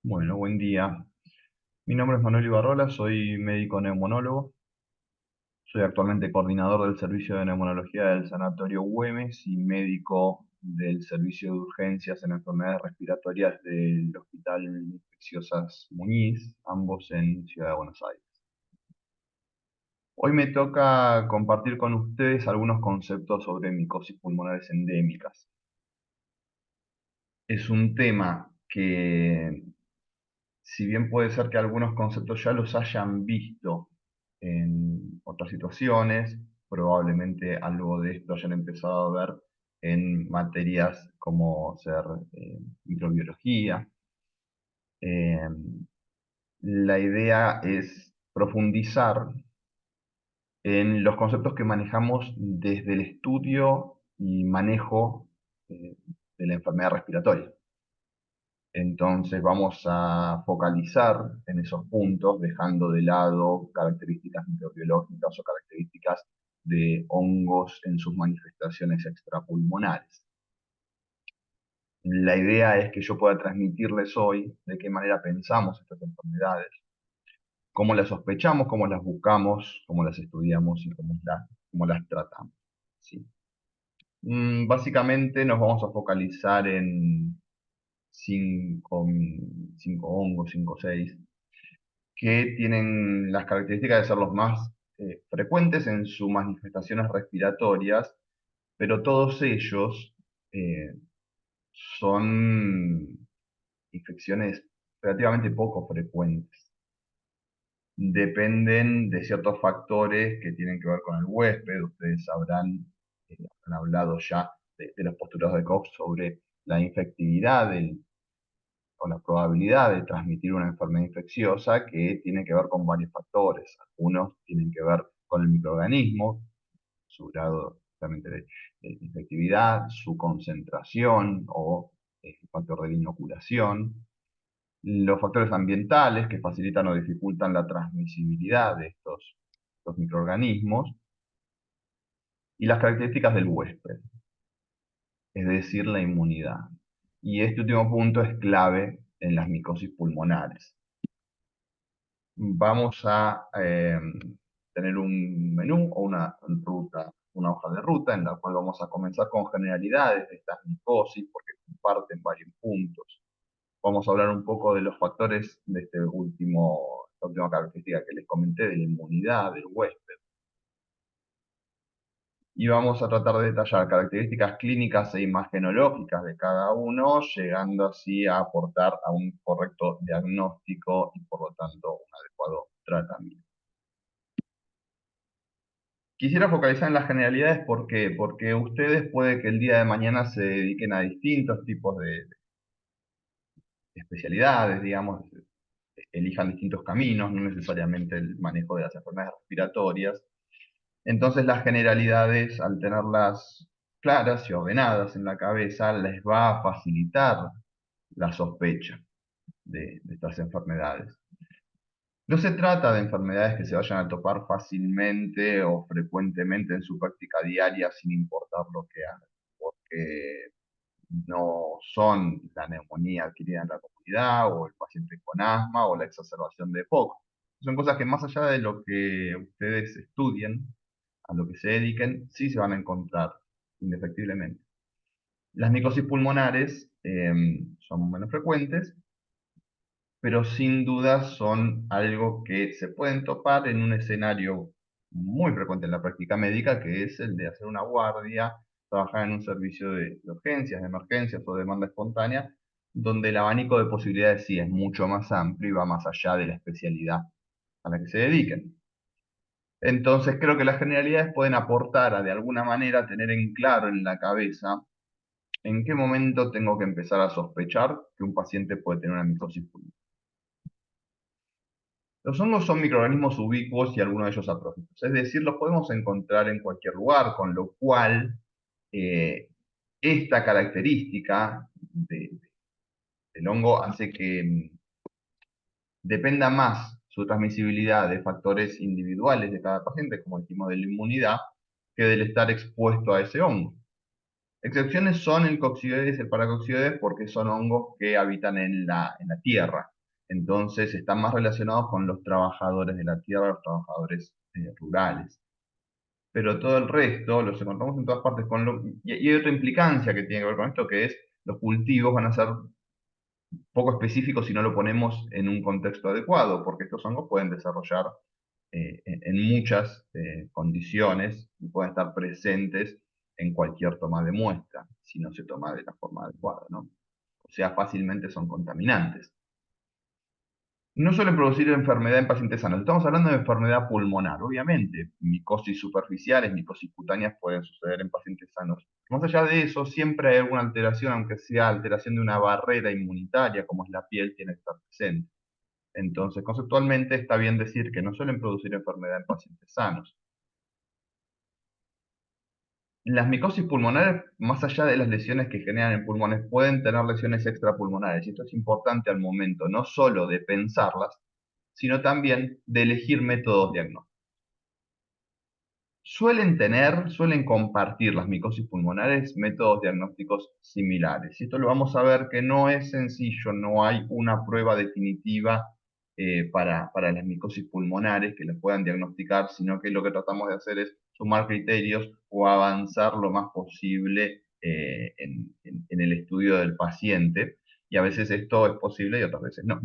Bueno, buen día. Mi nombre es Manuel Ibarrola, soy médico neumonólogo. Soy actualmente coordinador del servicio de neumonología del Sanatorio Güemes y médico del servicio de urgencias en enfermedades respiratorias del Hospital Infecciosas Muñiz, ambos en Ciudad de Buenos Aires. Hoy me toca compartir con ustedes algunos conceptos sobre micosis pulmonares endémicas. Es un tema que, si bien puede ser que algunos conceptos ya los hayan visto en otras situaciones, probablemente algo de esto hayan empezado a ver en materias como ser microbiología. Eh, la idea es profundizar en los conceptos que manejamos desde el estudio y manejo de la enfermedad respiratoria. Entonces vamos a focalizar en esos puntos, dejando de lado características microbiológicas o características de hongos en sus manifestaciones extrapulmonares. La idea es que yo pueda transmitirles hoy de qué manera pensamos estas enfermedades, cómo las sospechamos, cómo las buscamos, cómo las estudiamos y cómo las tratamos. ¿Sí? Básicamente nos vamos a focalizar en cinco hongos, cinco o seis, que tienen las características de ser los más frecuentes en sus manifestaciones respiratorias, pero todos ellos eh, son infecciones relativamente poco frecuentes. Dependen de ciertos factores que tienen que ver con el huésped. Ustedes han hablado ya de los postulados de Koch sobre la infectividad o la probabilidad de transmitir una enfermedad infecciosa, que tiene que ver con varios factores. Algunos tienen que ver con el microorganismo, su grado realmente de infectividad, su concentración o el factor de la inoculación, los factores ambientales que facilitan o dificultan la transmisibilidad de estos microorganismos, y las características del huésped, es decir, la inmunidad. Y este último punto es clave en las micosis pulmonares. Vamos a tener un menú o una ruta, una hoja de ruta en la cual vamos a comenzar con generalidades de estas micosis porque comparten varios puntos. Vamos a hablar un poco de los factores de esta última característica que les comenté, de la inmunidad del huésped. Y vamos a tratar de detallar características clínicas e imagenológicas de cada uno, llegando así a aportar a un correcto diagnóstico y por lo tanto un adecuado tratamiento. Quisiera focalizar en las generalidades. ¿Por qué? Porque ustedes puede que el día de mañana se dediquen a distintos tipos de especialidades, digamos, elijan distintos caminos, no necesariamente el manejo de las enfermedades respiratorias. Entonces las generalidades, al tenerlas claras y ordenadas en la cabeza, les va a facilitar la sospecha de estas enfermedades. No se trata de enfermedades que se vayan a topar fácilmente o frecuentemente en su práctica diaria sin importar lo que hagan, porque no son la neumonía adquirida en la comunidad o el paciente con asma o la exacerbación de EPOC. Son cosas que, más allá de lo que ustedes estudien, a lo que se dediquen, sí se van a encontrar indefectiblemente. Las micosis pulmonares son menos frecuentes, pero sin duda son algo que se pueden topar en un escenario muy frecuente en la práctica médica, que es el de hacer una guardia, trabajar en un servicio de urgencias, de emergencias o de demanda espontánea, donde el abanico de posibilidades sí es mucho más amplio y va más allá de la especialidad a la que se dediquen. Entonces creo que las generalidades pueden aportar a, de alguna manera, tener en claro en la cabeza en qué momento tengo que empezar a sospechar que un paciente puede tener una micosis pulmonar. Los hongos son microorganismos ubicuos y algunos de ellos atróficos, es decir, los podemos encontrar en cualquier lugar, con lo cual eh, esta característica del hongo hace que dependa más su transmisibilidad de factores individuales de cada paciente, como dijimos, de la inmunidad, que del estar expuesto a ese hongo. Excepciones son el coccidioides y el paracoccidioides, porque son hongos que habitan en la tierra, Entonces están más relacionados con los trabajadores de la tierra, los trabajadores rurales. Pero todo el resto los encontramos en todas partes. Y hay otra implicancia que tiene que ver con esto, que es los cultivos van a ser poco específicos si no lo ponemos en un contexto adecuado, porque estos hongos pueden desarrollar en muchas condiciones y pueden estar presentes en cualquier toma de muestra, si no se toma de la forma adecuada, ¿no? O sea, fácilmente son contaminantes. No suelen producir enfermedad en pacientes sanos. Estamos hablando de enfermedad pulmonar. Obviamente, micosis superficiales, micosis cutáneas pueden suceder en pacientes sanos. Más allá de eso, siempre hay alguna alteración, aunque sea alteración de una barrera inmunitaria, como es la piel, tiene que estar presente. Entonces, conceptualmente está bien decir que no suelen producir enfermedad en pacientes sanos. Las micosis pulmonares, más allá de las lesiones que generan en pulmones, pueden tener lesiones extrapulmonares. Y esto es importante al momento, no solo de pensarlas, sino también de elegir métodos diagnósticos. Suelen compartir las micosis pulmonares métodos diagnósticos similares. Y esto lo vamos a ver que no es sencillo, no hay una prueba definitiva para las micosis pulmonares que las puedan diagnosticar, sino que lo que tratamos de hacer es sumar criterios o avanzar lo más posible en el estudio del paciente. Y a veces esto es posible y otras veces no.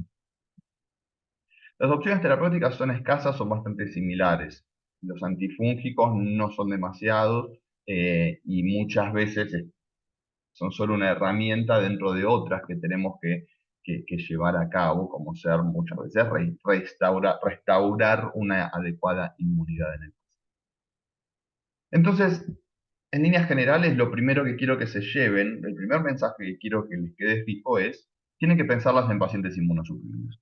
Las opciones terapéuticas son escasas, son bastante similares. Los antifúngicos no son demasiados y muchas veces son solo una herramienta dentro de otras que tenemos que llevar a cabo, como ser muchas veces restaurar una adecuada inmunidad en el paciente. Entonces, en líneas generales, lo primero que quiero que se lleven, el primer mensaje que quiero que les quede fijo es, tienen que pensarlas en pacientes inmunosuprimidos.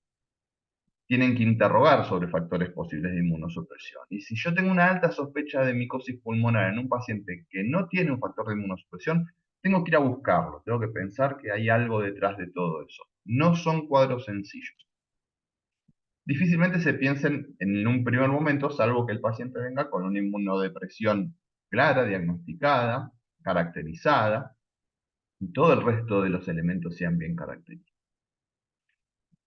Tienen que interrogar sobre factores posibles de inmunosupresión. Y si yo tengo una alta sospecha de micosis pulmonar en un paciente que no tiene un factor de inmunosupresión, tengo que ir a buscarlo, tengo que pensar que hay algo detrás de todo eso. No son cuadros sencillos. Difícilmente se piensen en un primer momento, salvo que el paciente venga con una inmunodepresión clara, diagnosticada, caracterizada, y todo el resto de los elementos sean bien caracterizados.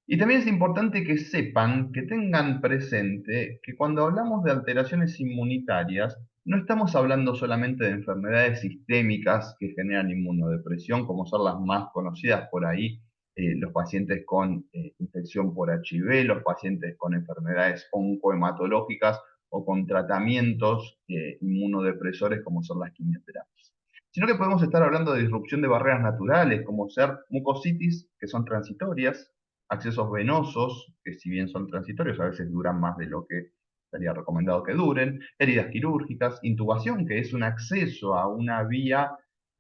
Y también es importante que sepan, que tengan presente, que cuando hablamos de alteraciones inmunitarias, no estamos hablando solamente de enfermedades sistémicas que generan inmunodepresión, como son las más conocidas por ahí, los pacientes con infección por HIV, los pacientes con enfermedades oncohematológicas o con tratamientos inmunodepresores como son las quimioterapias. Sino que podemos estar hablando de disrupción de barreras naturales, como ser mucositis, que son transitorias, accesos venosos, que si bien son transitorios, a veces duran más de lo que estaría recomendado que duren, heridas quirúrgicas, intubación, que es un acceso a una vía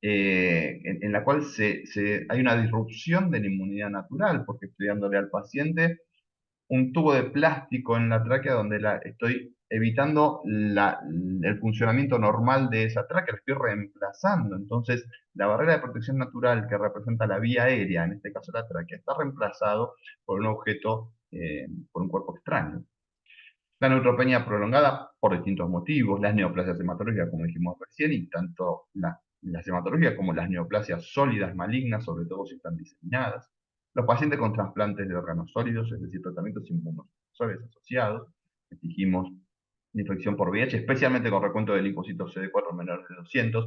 en la cual hay una disrupción de la inmunidad natural, porque estoy dándole al paciente un tubo de plástico en la tráquea donde estoy evitando el funcionamiento normal de esa tráquea, la estoy reemplazando. Entonces, la barrera de protección natural que representa la vía aérea, en este caso la tráquea, está reemplazado por un objeto, por un cuerpo extraño. La neutropenia prolongada por distintos motivos, las neoplasias hematológicas, como dijimos recién, y tanto las hematológicas como las neoplasias sólidas malignas, sobre todo si están diseminadas. Los pacientes con trasplantes de órganos sólidos, es decir, tratamientos inmunosupresores asociados, dijimos, infección por VIH, especialmente con recuento de linfocitos CD4 menores de 200.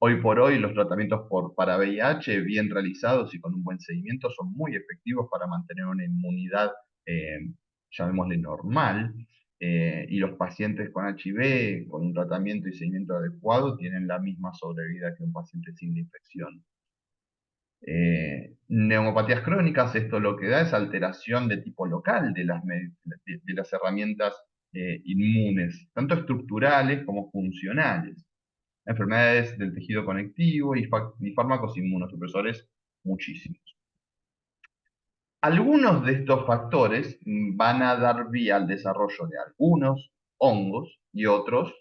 Hoy por hoy, los tratamientos para VIH, bien realizados y con un buen seguimiento, son muy efectivos para mantener una inmunidad, llamémosle normal, y los pacientes con HIV, con un tratamiento y seguimiento adecuado, tienen la misma sobrevida que un paciente sin infección. Neumopatías crónicas, esto lo que da es alteración de tipo local de las herramientas inmunes, tanto estructurales como funcionales. Enfermedades del tejido conectivo y fármacos inmunosupresores, muchísimos. Algunos de estos factores van a dar vía al desarrollo de algunos hongos y otros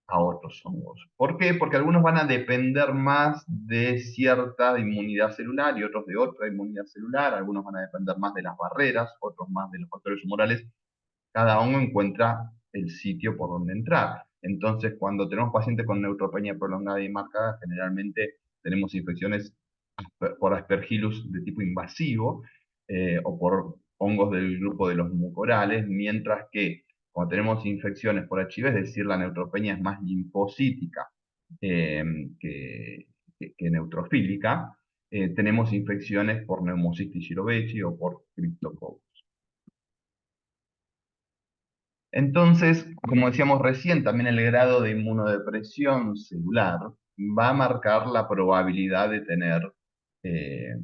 a otros hongos. ¿Por qué? Porque algunos van a depender más de cierta inmunidad celular y otros de otra inmunidad celular. Algunos van a depender más de las barreras, otros más de los factores humorales. Cada hongo encuentra el sitio por donde entrar. Entonces, cuando tenemos pacientes con neutropenia prolongada y marcada, generalmente tenemos infecciones por Aspergillus de tipo invasivo o por hongos del grupo de los mucorales, mientras que cuando tenemos infecciones por HIV, es decir, la neutropenia es más linfocítica eh, que, que neutrofílica, tenemos infecciones por Pneumocystis jirovecii o por Cryptococcus. Entonces, como decíamos recién, también el grado de inmunodepresión celular va a marcar la probabilidad de tener eh,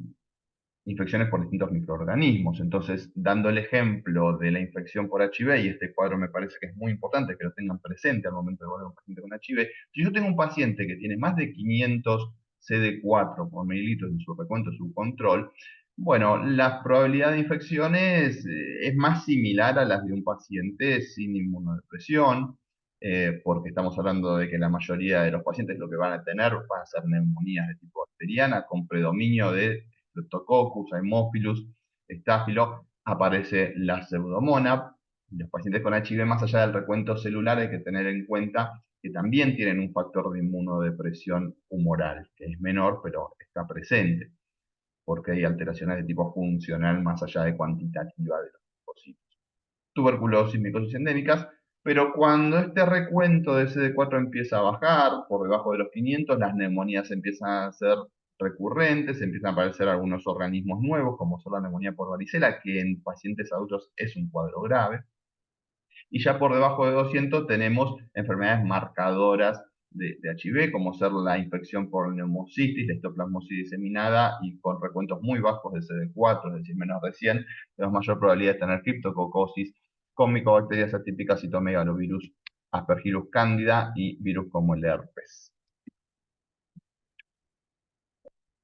infecciones por distintos microorganismos. Entonces, dando el ejemplo de la infección por HIV, y este cuadro me parece que es muy importante que lo tengan presente al momento de evaluar a un paciente con HIV, si yo tengo un paciente que tiene más de 500 CD4 por mililitro en su recuento, en su control, bueno, la probabilidad de infecciones es más similar a las de un paciente sin inmunodepresión, porque estamos hablando de que la mayoría de los pacientes lo que van a tener van a ser neumonías de tipo bacteriana con predominio de Streptococcus, Haemophilus, Staphylo, aparece la Pseudomonas. Los pacientes con HIV, más allá del recuento celular, hay que tener en cuenta que también tienen un factor de inmunodepresión humoral, que es menor, pero está presente, porque hay alteraciones de tipo funcional más allá de cuantitativa de los linfocitos. Tuberculosis, micosis endémicas, pero cuando este recuento de CD4 empieza a bajar por debajo de los 500, las neumonías empiezan a ser recurrentes, empiezan a aparecer algunos organismos nuevos, como son la neumonía por varicela, que en pacientes adultos es un cuadro grave. Y ya por debajo de 200 tenemos enfermedades marcadoras de HIV, como ser la infección por neumocitis, la histoplasmosis diseminada, y con recuentos muy bajos de CD4, es decir, menos de 100, tenemos mayor probabilidad de tener criptococosis con micobacterias atípicas, citomegalovirus, Aspergillus candida y virus como el herpes.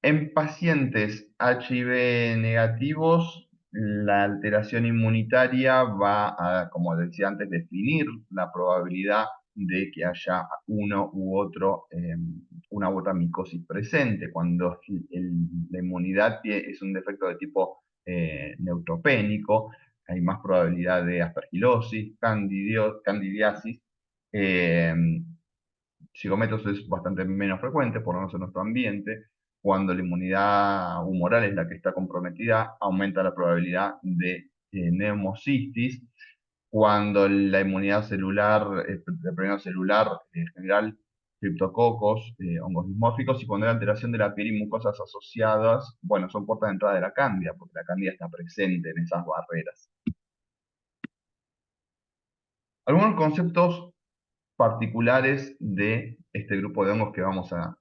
En pacientes HIV negativos, la alteración inmunitaria va a, como decía antes, definir la probabilidad de que haya uno u otro, una u otra micosis presente. Cuando la inmunidad es un defecto de tipo neutropénico, hay más probabilidad de aspergilosis, candidiasis. eh, Cigometos es bastante menos frecuente, por lo menos en nuestro ambiente. Cuando la inmunidad humoral es la que está comprometida, aumenta la probabilidad de neumocistis. Cuando la inmunidad celular, el problema celular en general, criptococos, hongos dismórficos, y cuando hay alteración de la piel y mucosas asociadas, bueno, son puertas de entrada de la cándida, porque la cándida está presente en esas barreras. Algunos conceptos particulares de este grupo de hongos que vamos a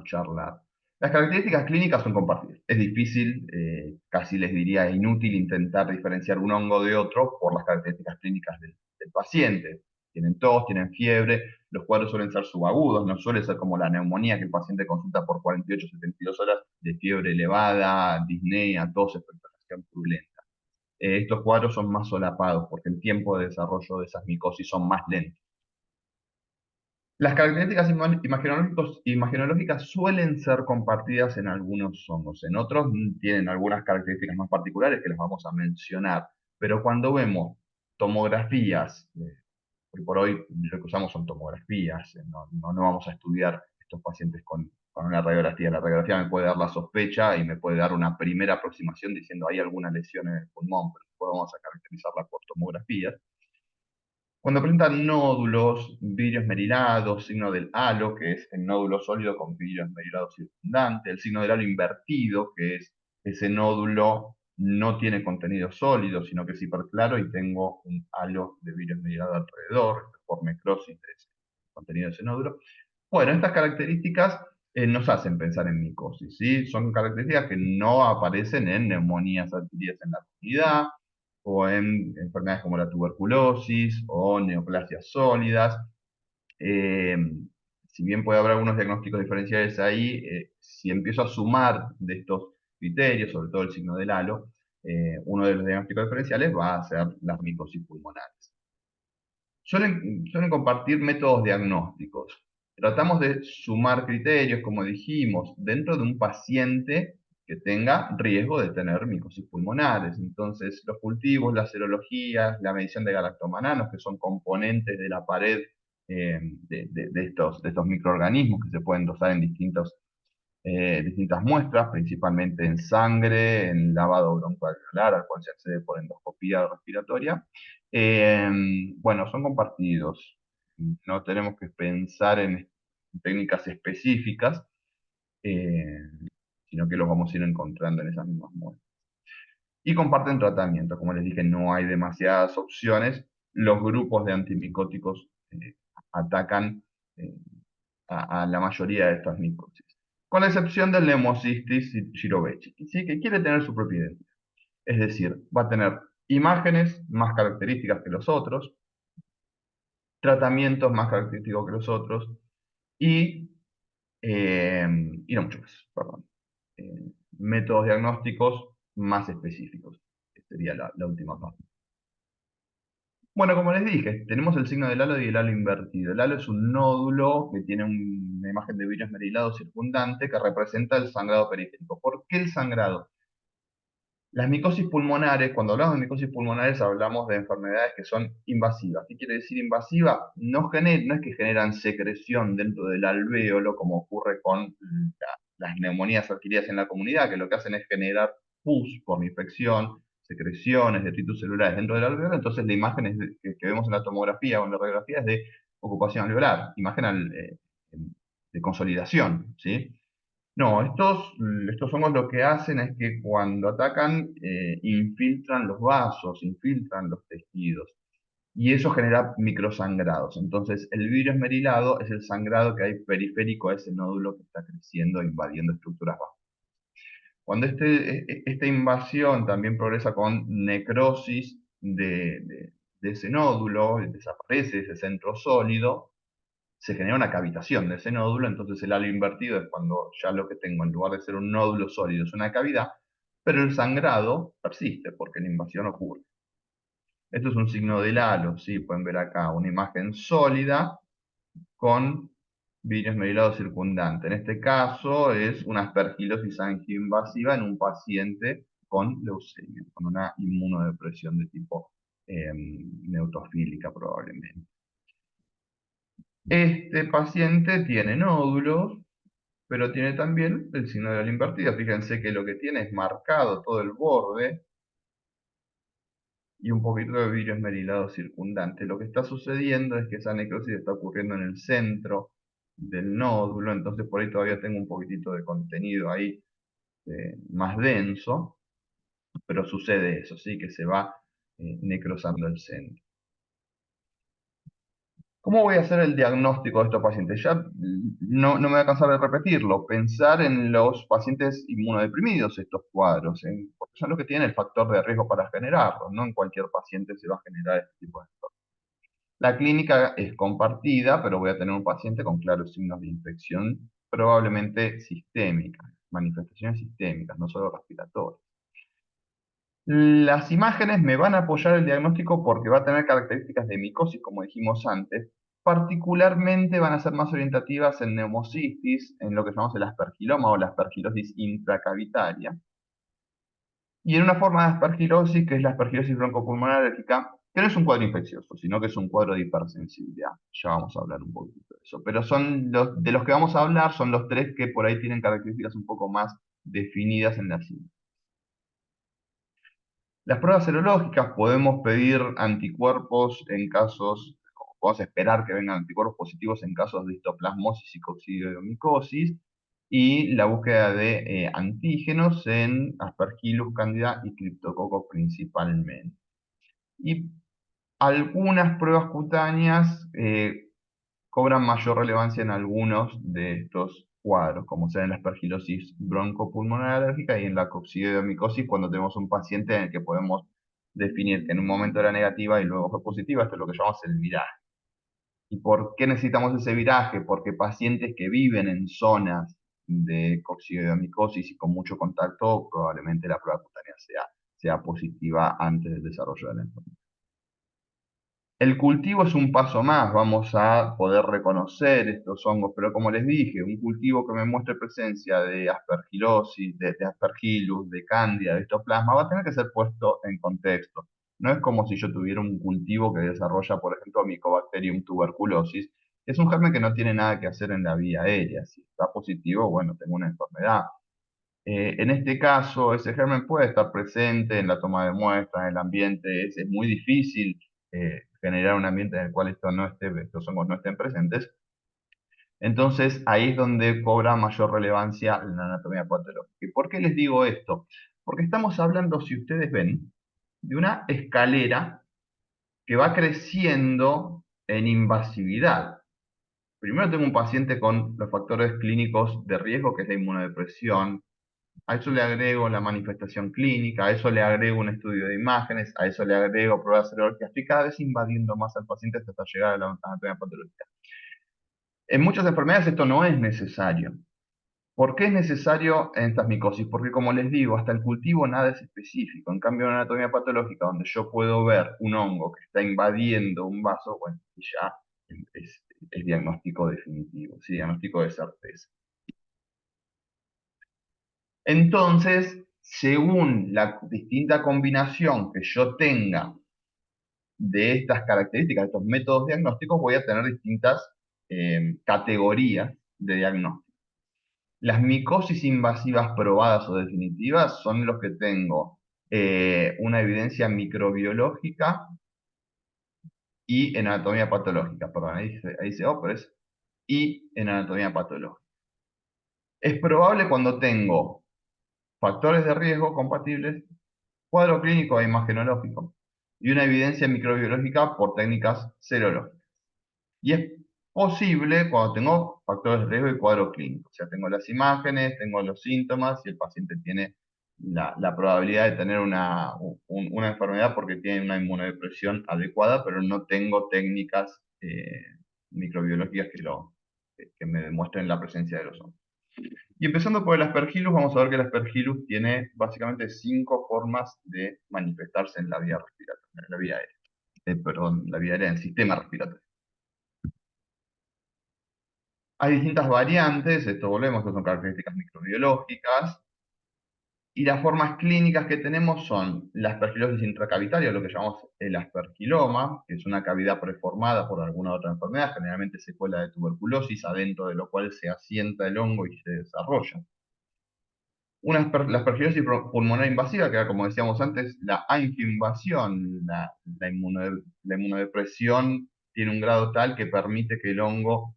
charlar. Las características clínicas son compartidas. Es difícil, casi les diría inútil, intentar diferenciar un hongo de otro por las características clínicas del paciente. Tienen tos, tienen fiebre, los cuadros suelen ser subagudos, no suele ser como la neumonía que el paciente consulta por 48-72 horas de fiebre elevada, disnea, tos, expectoración purulenta. Estos cuadros son más solapados porque el tiempo de desarrollo de esas micosis son más lentos. Las características imagenológicas suelen ser compartidas en algunos hongos, en otros tienen algunas características más particulares que las vamos a mencionar, pero cuando vemos tomografías, hoy por hoy lo que usamos son tomografías, no vamos a estudiar estos pacientes con una radiografía. La radiografía me puede dar la sospecha y me puede dar una primera aproximación diciendo hay alguna lesión en el pulmón, pero después vamos a caracterizarla por tomografías. Cuando presentan nódulos, vidrios merilados, signo del halo, que es el nódulo sólido con vidrio merilado circundante, el signo del halo invertido, que es ese nódulo no tiene contenido sólido, sino que es hiperclaro y tengo un halo de vidrio merilado alrededor, por necrosis de ese contenido de ese nódulo. Bueno, estas características nos hacen pensar en micosis, ¿sí? Son características que no aparecen en neumonías adquiridas en la comunidad, o en enfermedades como la tuberculosis o neoplasias sólidas. Eh, si bien puede haber algunos diagnósticos diferenciales ahí, si empiezo a sumar de estos criterios, sobre todo el signo del halo, uno de los diagnósticos diferenciales va a ser las micosis pulmonares. Suelen compartir métodos diagnósticos. Tratamos de sumar criterios, como dijimos, dentro de un paciente que tenga riesgo de tener micosis pulmonares. Entonces, los cultivos, las serologías, la medición de galactomananos, que son componentes de la pared de estos microorganismos que se pueden dosar en distintos distintas muestras, principalmente en sangre, en lavado broncoalveolar, al cual se accede por endoscopía respiratoria. Eh, bueno, son compartidos. No tenemos que pensar en técnicas específicas, eh, sino que los vamos a ir encontrando en esas mismas muestras. Y comparten tratamiento. Como les dije, no hay demasiadas opciones. Los grupos de antimicóticos atacan eh, a la mayoría de estas micosis, con la excepción del Pneumocystis jirovecii, ¿sí? Que quiere tener su propia identidad. Es decir, va a tener imágenes más características que los otros, tratamientos más característicos que los otros y, eh, y no mucho más, perdón. Métodos diagnósticos más específicos, que sería la última parte. Bueno, como les dije, tenemos el signo del halo y el halo invertido. El halo es un nódulo que tiene una imagen de virus esmerilado circundante que representa el sangrado periférico. ¿Por qué el sangrado? Las micosis pulmonares, cuando hablamos de micosis pulmonares hablamos de enfermedades que son invasivas. ¿Qué quiere decir invasiva? No es que generan secreción dentro del alvéolo, como ocurre con las neumonías adquiridas en la comunidad, que lo que hacen es generar pus por la infección, secreciones, detritus celulares dentro del alvéolo. Entonces la imagen que vemos en la tomografía o en la radiografía es de ocupación alveolar, imagen de consolidación, ¿sí? No, estos hongos lo que hacen es que cuando atacan, infiltran los vasos, infiltran los tejidos, y eso genera microsangrados. Entonces, el virus esmerilado es el sangrado que hay periférico a ese nódulo que está creciendo e invadiendo estructuras bajas. Cuando esta invasión también progresa con necrosis de ese nódulo, desaparece ese centro sólido, se genera una cavitación de ese nódulo. Entonces el halo invertido es cuando ya lo que tengo en lugar de ser un nódulo sólido es una cavidad, pero el sangrado persiste porque la invasión ocurre. Esto es un signo del halo, ¿sí? Pueden ver acá una imagen sólida con virus esmerilado circundante. En este caso es una aspergilosis angioinvasiva en un paciente con leucemia, con una inmunodepresión de tipo neutrofílica probablemente. Este paciente tiene nódulos, pero tiene también el signo de la invertida. Fíjense que lo que tiene es marcado todo el borde y un poquito de virus esmerilado circundante. Lo que está sucediendo es que esa necrosis está ocurriendo en el centro del nódulo, entonces por ahí todavía tengo un poquitito de contenido ahí más denso, pero sucede eso, ¿sí? Que se va necrosando el centro. ¿Cómo voy a hacer el diagnóstico de estos pacientes? Ya no me voy a cansar de repetirlo. Pensar en los pacientes inmunodeprimidos, estos cuadros, porque son los que tienen el factor de riesgo para generarlos. No en cualquier paciente se va a generar este tipo de factor. La clínica es compartida, pero voy a tener un paciente con claros signos de infección, probablemente sistémica, manifestaciones sistémicas, no solo respiratorias. Las imágenes me van a apoyar el diagnóstico porque va a tener características de micosis, como dijimos antes. Particularmente van a ser más orientativas en neumocistis, en lo que llamamos el aspergiloma o la aspergilosis intracavitaria. Y en una forma de aspergilosis, que es la aspergilosis broncopulmonar alérgica, que no es un cuadro infeccioso, sino que es un cuadro de hipersensibilidad. Ya vamos a hablar un poquito de eso. Pero de los que vamos a hablar son los tres que por ahí tienen características un poco más definidas en la síntesis. Las pruebas serológicas podemos pedir anticuerpos en casos, podemos esperar que vengan anticuerpos positivos en casos de histoplasmosis y coccidiomicosis, y la búsqueda de antígenos en Aspergillus candida y Cryptococcus principalmente. Y algunas pruebas cutáneas cobran mayor relevancia en algunos de estos cuadros, como sea en la aspergilosis broncopulmonar alérgica y en la coccidiomicosis, cuando tenemos un paciente en el que podemos definir que en un momento era negativa y luego fue positiva. Esto es lo que llamamos el viraje. ¿Y por qué necesitamos ese viraje? Porque pacientes que viven en zonas de coccidiomicosis y con mucho contacto, probablemente la prueba cutánea sea positiva antes del desarrollo de la enfermedad. El cultivo es un paso más, vamos a poder reconocer estos hongos, pero como les dije, un cultivo que me muestre presencia de aspergilosis, de aspergillus, de cándida, de histoplasma, va a tener que ser puesto en contexto. No es como si yo tuviera un cultivo que desarrolla, por ejemplo, Mycobacterium tuberculosis, Es un germen que no tiene nada que hacer en la vía aérea. Si está positivo, bueno, tengo una enfermedad. En este caso, ese germen puede estar presente en la toma de muestras, en el ambiente. Es muy difícil generar un ambiente en el cual estos hongos no estén presentes. Entonces, ahí es donde cobra mayor relevancia la anatomía patológica. ¿Y por qué les digo esto? Porque estamos hablando, si ustedes ven, de una escalera que va creciendo en invasividad. Primero tengo un paciente con los factores clínicos de riesgo, que es la inmunodepresión. A eso le agrego la manifestación clínica, a eso le agrego un estudio de imágenes, a eso le agrego pruebas serológicas. Estoy cada vez invadiendo más al paciente hasta llegar a la anatomía patológica. En muchas enfermedades esto no es necesario. ¿Por qué es necesario en estas micosis? Porque, como les digo, hasta el cultivo nada es específico. En cambio, en una anatomía patológica, donde yo puedo ver un hongo que está invadiendo un vaso, bueno, y ya es diagnóstico definitivo, sí, diagnóstico de certeza. Entonces, según la distinta combinación que yo tenga de estas características, de estos métodos diagnósticos, voy a tener distintas categorías de diagnóstico. Las micosis invasivas probadas o definitivas son los que tengo una evidencia microbiológica y en anatomía patológica. Perdón, ahí dice, oh, pero es y en anatomía patológica. Es probable cuando tengo factores de riesgo compatibles, cuadro clínico e imagenológico y una evidencia microbiológica por técnicas serológicas. Y es posible cuando tengo factores de riesgo y cuadro clínico. O sea, tengo las imágenes, tengo los síntomas y el paciente tiene la probabilidad de tener una enfermedad porque tiene una inmunodepresión adecuada, pero no tengo técnicas microbiológicas que me demuestren la presencia de los hongos. Y empezando por el Aspergillus, vamos a ver que el Aspergillus tiene básicamente 5 formas de manifestarse en la vía respiratoria, en la vía aérea. Perdón, la vía aérea en el sistema respiratorio. Hay distintas variantes, esto volvemos, que son características microbiológicas, y las formas clínicas que tenemos son la aspergilosis intracavitaria, lo que llamamos el aspergiloma, que es una cavidad preformada por alguna otra enfermedad, generalmente secuela de tuberculosis, adentro de lo cual se asienta el hongo y se desarrolla. La aspergilosis pulmonar invasiva, que era, como decíamos antes, la anfioinvasión, la inmunodepresión tiene un grado tal que permite que el hongo,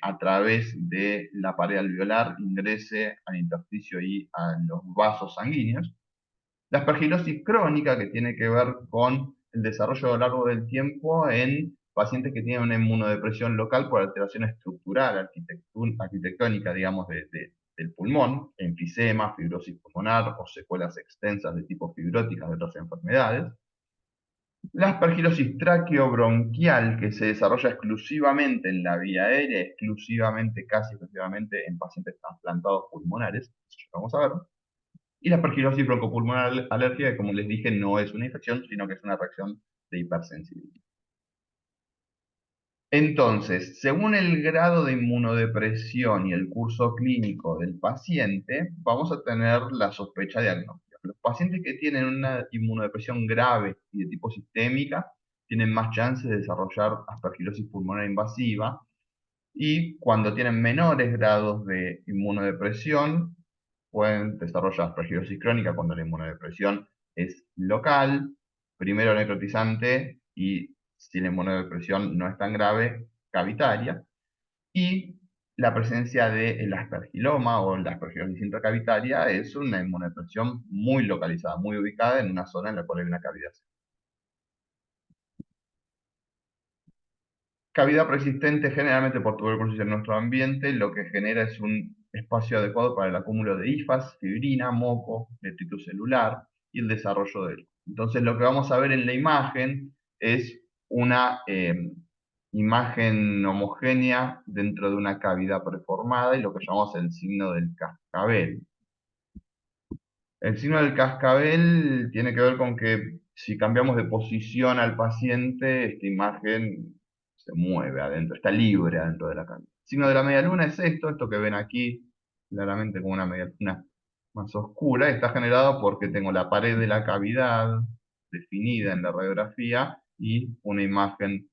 a través de la pared alveolar, ingrese al intersticio y a los vasos sanguíneos. La aspergilosis crónica, que tiene que ver con el desarrollo a lo largo del tiempo en pacientes que tienen una inmunodepresión local por alteración estructural, arquitectónica, digamos, del pulmón, enfisema, fibrosis pulmonar o secuelas extensas de tipo fibróticas de otras enfermedades. La aspergilosis traqueobronquial, que se desarrolla exclusivamente en la vía aérea, casi exclusivamente en pacientes trasplantados pulmonares, eso ya vamos a ver. Y la aspergilosis broncopulmonar alérgica, que, como les dije, no es una infección, sino que es una reacción de hipersensibilidad. Entonces, según el grado de inmunodepresión y el curso clínico del paciente, vamos a tener la sospecha diagnóstica. Los pacientes que tienen una inmunodepresión grave y de tipo sistémica tienen más chances de desarrollar aspergilosis pulmonar invasiva, y cuando tienen menores grados de inmunodepresión pueden desarrollar aspergilosis crónica cuando la inmunodepresión es local, primero necrotizante, y si la inmunodepresión no es tan grave, cavitaria, y la presencia del aspergiloma o la aspergilosis intracavitaria es una inmunodepresión muy localizada, muy ubicada en una zona en la cual hay una cavidad. Cavidad persistente generalmente por tuberculosis en nuestro ambiente, lo que genera es un espacio adecuado para el acúmulo de hifas, fibrina, moco, detritus celular y el desarrollo de él. Entonces lo que vamos a ver en la imagen es una imagen homogénea dentro de una cavidad preformada y lo que llamamos el signo del cascabel. El signo del cascabel tiene que ver con que si cambiamos de posición al paciente, esta imagen se mueve adentro, está libre adentro de la cavidad. El signo de la media luna es esto que ven aquí, claramente como una media luna más oscura, está generado porque tengo la pared de la cavidad definida en la radiografía y una imagen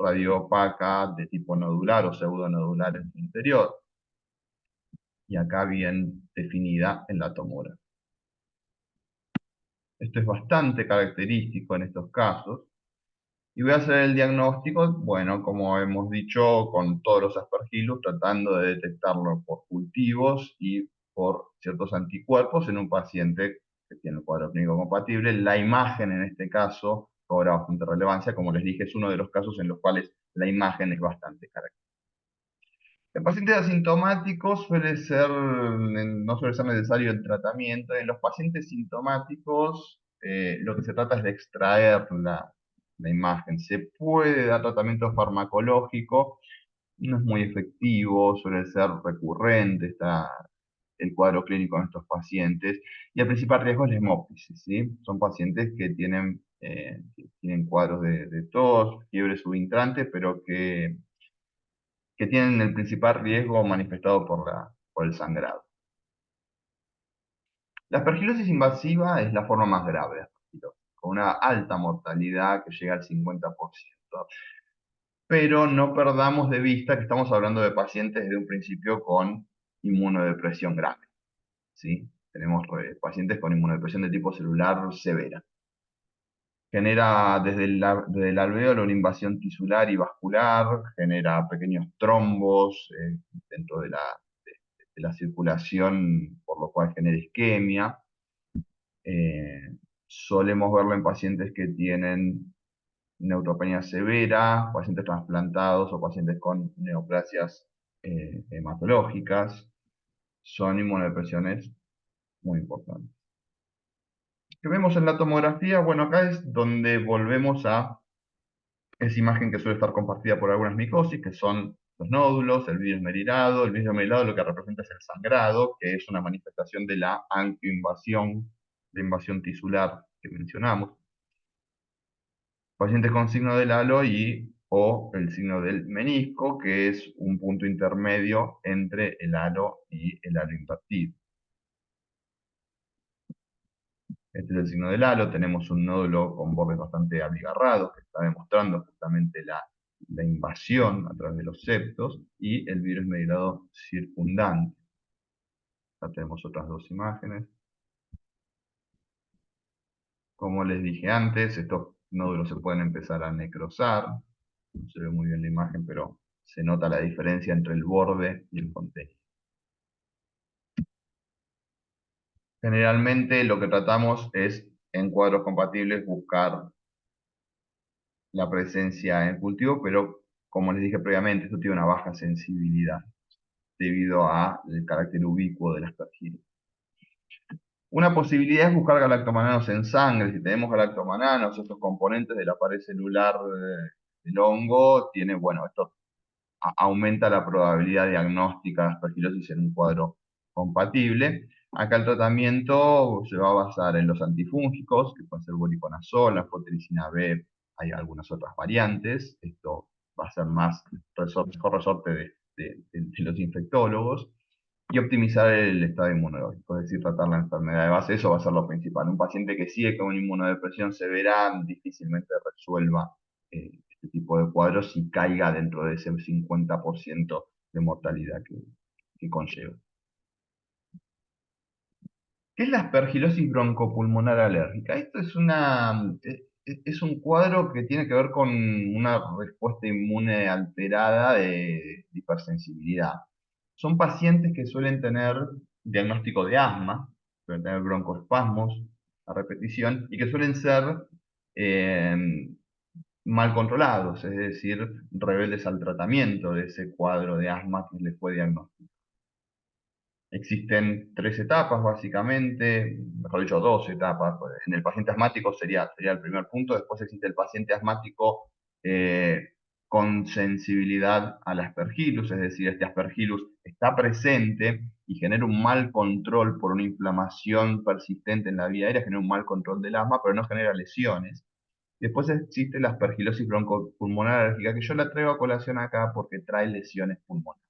radioopaca de tipo nodular o pseudonodular en su interior, y acá bien definida en la tomografía. Esto es bastante característico en estos casos. Y voy a hacer el diagnóstico, bueno, como hemos dicho, con todos los aspergillus, tratando de detectarlo por cultivos y por ciertos anticuerpos en un paciente que tiene el cuadro clínico compatible. La imagen, en este caso, cobra bastante relevancia. Como les dije, es uno de los casos en los cuales la imagen es bastante característica. En pacientes asintomáticos no suele ser necesario el tratamiento. En los pacientes sintomáticos, lo que se trata es de extraer la imagen. Se puede dar tratamiento farmacológico, no es muy efectivo, suele ser recurrente el cuadro clínico en estos pacientes. Y el principal riesgo es la hemóptisis, ¿sí? Son pacientes que tienen cuadros de tos, fiebre subintrante, pero que tienen el principal riesgo manifestado por el sangrado. La aspergilosis invasiva es la forma más grave de aspergilosis, con una alta mortalidad que llega al 50%. Pero no perdamos de vista que estamos hablando de pacientes desde un principio con inmunodepresión grave, ¿sí? Tenemos pacientes con inmunodepresión de tipo celular severa. Genera desde el alvéolo una invasión tisular y vascular, genera pequeños trombos dentro de la circulación, por lo cual genera isquemia. Solemos verlo en pacientes que tienen neutropenia severa, pacientes trasplantados o pacientes con neoplasias hematológicas. Son inmunodepresiones muy importantes. ¿Qué vemos en la tomografía? Bueno, acá es donde volvemos a esa imagen que suele estar compartida por algunas micosis, que son los nódulos, el vidrio esmerilado. El vidrio esmerilado lo que representa es el sangrado, que es una manifestación de la angioinvasión, de invasión tisular que mencionamos. Pacientes con signo del halo o el signo del menisco, que es un punto intermedio entre el halo y el halo invertido. Este es el signo del halo, tenemos un nódulo con bordes bastante abigarrados, que está demostrando justamente la invasión a través de los septos, y el vidrio esmerilado circundante. Acá tenemos otras dos imágenes. Como les dije antes, estos nódulos se pueden empezar a necrosar. No se ve muy bien la imagen, pero se nota la diferencia entre el borde y el contenido. Generalmente lo que tratamos es, en cuadros compatibles, buscar la presencia en cultivo, pero como les dije previamente, esto tiene una baja sensibilidad debido al carácter ubicuo de las aspergillus. Una posibilidad es buscar galactomananos en sangre. Si tenemos galactomananos, estos componentes de la pared celular del hongo, bueno, esto aumenta la probabilidad diagnóstica de aspergilosis en un cuadro compatible. Acá el tratamiento se va a basar en los antifúngicos, que pueden ser voriconazol, la fotericina B, hay algunas otras variantes. Esto va a ser mejor resorte de los infectólogos. Y optimizar el estado inmunológico, es decir, tratar la enfermedad de base. Eso va a ser lo principal. Un paciente que sigue con inmunodepresión severa difícilmente resuelva este tipo de cuadros y caiga dentro de ese 50% de mortalidad que conlleva. ¿Qué es la aspergilosis broncopulmonar alérgica? Esto es un cuadro que tiene que ver con una respuesta inmune alterada de hipersensibilidad. Son pacientes que suelen tener diagnóstico de asma, suelen tener broncoespasmos a repetición y que suelen ser eh, mal controlados, es decir, rebeldes al tratamiento de ese cuadro de asma que les fue diagnosticado. Existen tres etapas, básicamente, mejor dicho, dos etapas. En el paciente asmático sería el primer punto. Después existe el paciente asmático eh, con sensibilidad al aspergillus, es decir, este aspergillus está presente y genera un mal control por una inflamación persistente en la vía aérea, genera un mal control del asma, pero no genera lesiones. Después existe la aspergilosis broncopulmonar alérgica, que yo la traigo a colación acá porque trae lesiones pulmonares.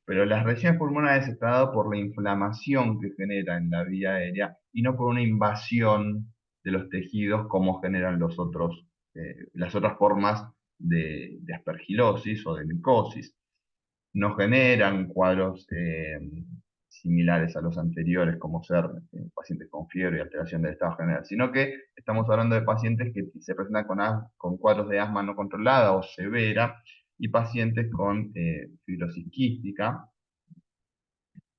Pero las lesiones pulmonares está dado por la inflamación que genera en la vía aérea y no por una invasión de los tejidos como generan las otras formas de aspergilosis o de micosis. No generan cuadros similares a los anteriores, como ser pacientes con fiebre y alteración del estado general, sino que estamos hablando de pacientes que se presentan con cuadros de asma no controlada o severa y pacientes con fibrosis quística,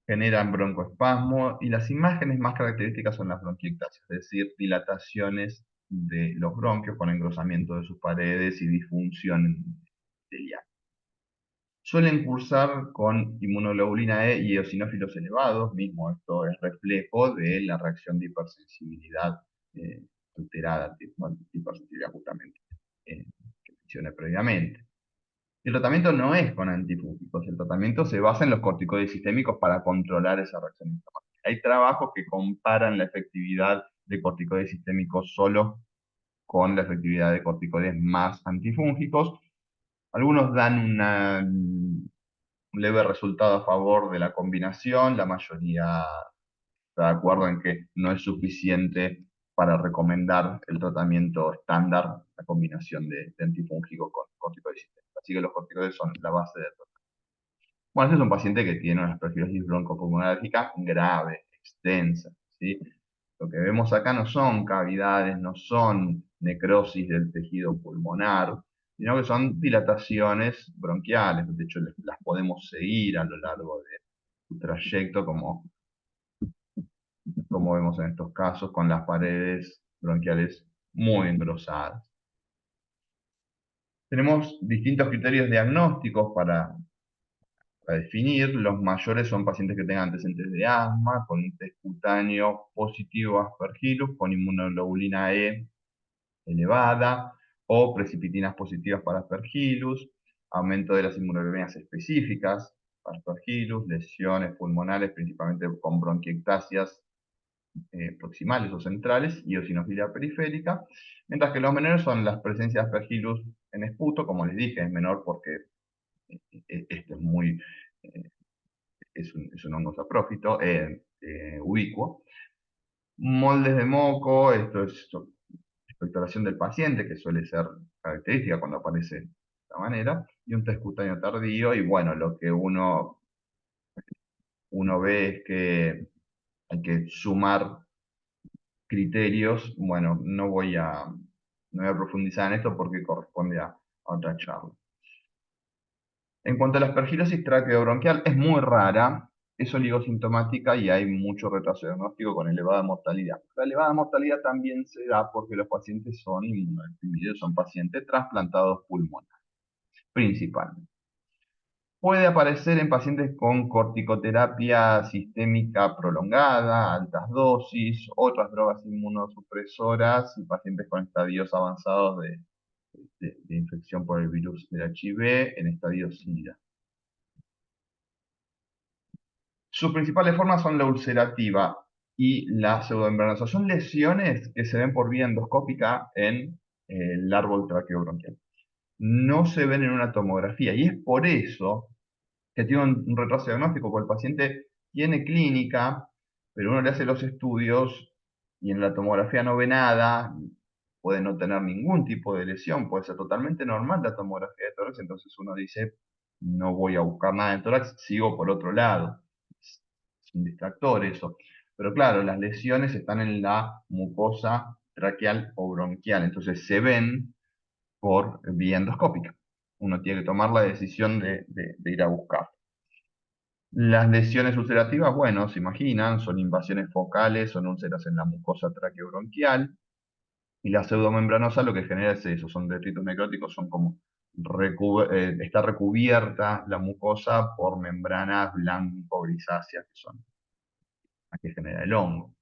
generan broncoespasmo y las imágenes más características son las bronquiectasias, es decir, dilataciones de los bronquios con engrosamiento de sus paredes y disfunción ciliar. Suelen cursar con inmunoglobulina E y eosinófilos elevados, mismo esto es reflejo de la reacción de hipersensibilidad alterada, bueno, hipersensibilidad justamente, que mencioné previamente. El tratamiento no es con antifúngicos, el tratamiento se basa en los corticoides sistémicos para controlar esa reacción inflamatoria. Hay trabajos que comparan la efectividad de corticoides sistémicos solo con la efectividad de corticoides más antifúngicos. Algunos dan un leve resultado a favor de la combinación, la mayoría está de acuerdo en que no es suficiente para recomendar el tratamiento estándar, la combinación de antifúngicos con corticoides sistémicos. Así que los corticoides son la base del tratamiento. Bueno, este es un paciente que tiene una aspergilosis broncopulmonar grave, extensa, ¿sí? Lo que vemos acá no son cavidades, no son necrosis del tejido pulmonar, sino que son dilataciones bronquiales. De hecho, las podemos seguir a lo largo de su trayecto, como vemos en estos casos, con las paredes bronquiales muy engrosadas. Tenemos distintos criterios diagnósticos para definir. Los mayores son pacientes que tengan antecedentes de asma, con un test cutáneo positivo a Aspergillus, con inmunoglobulina E elevada, o precipitinas positivas para Aspergillus, aumento de las inmunoglobulinas específicas para Aspergillus, lesiones pulmonares, principalmente con bronquiectasias proximales o centrales y eosinofilia periférica, mientras que los menores son las presencias de Aspergillus en esputo, como les dije, es menor porque este es muy, eh, es un hongo saprófito, ubicuo. Moldes de moco, esto es expectoración del paciente, que suele ser característica cuando aparece de esta manera, y un test cutáneo tardío, y bueno, lo que uno ve es que hay que sumar criterios. Bueno, no voy a profundizar en esto porque corresponde a otra charla. En cuanto a la aspergilosis traqueobronquial, es muy rara, es oligosintomática y hay mucho retraso diagnóstico con elevada mortalidad. La elevada mortalidad también se da porque los pacientes son inmunodeprimidos, son pacientes trasplantados pulmonares, principalmente. Puede aparecer en pacientes con corticoterapia sistémica prolongada, altas dosis, otras drogas inmunosupresoras y pacientes con estadios avanzados de infección por el virus del HIV en estadio SIDA. Sus principales formas son la ulcerativa y la pseudomembranosa. Son lesiones que se ven por vía endoscópica en el árbol traqueobronquial. No se ven en una tomografía y es por eso que tiene un retraso diagnóstico, porque el paciente tiene clínica, pero uno le hace los estudios y en la tomografía no ve nada, puede no tener ningún tipo de lesión, puede ser totalmente normal la tomografía de tórax, entonces uno dice, no voy a buscar nada de tórax, sigo por otro lado. Es un distractor eso. Pero claro, las lesiones están en la mucosa traqueal o bronquial, entonces se ven por vía endoscópica. Uno tiene que tomar la decisión de ir a buscar. Las lesiones ulcerativas, bueno, se imaginan, son invasiones focales, son úlceras en la mucosa traqueobronquial. Y la pseudomembranosa lo que genera es eso, son detritos necróticos, son como está recubierta la mucosa por membranas blanco-grisáceas, que son las que genera el hongo.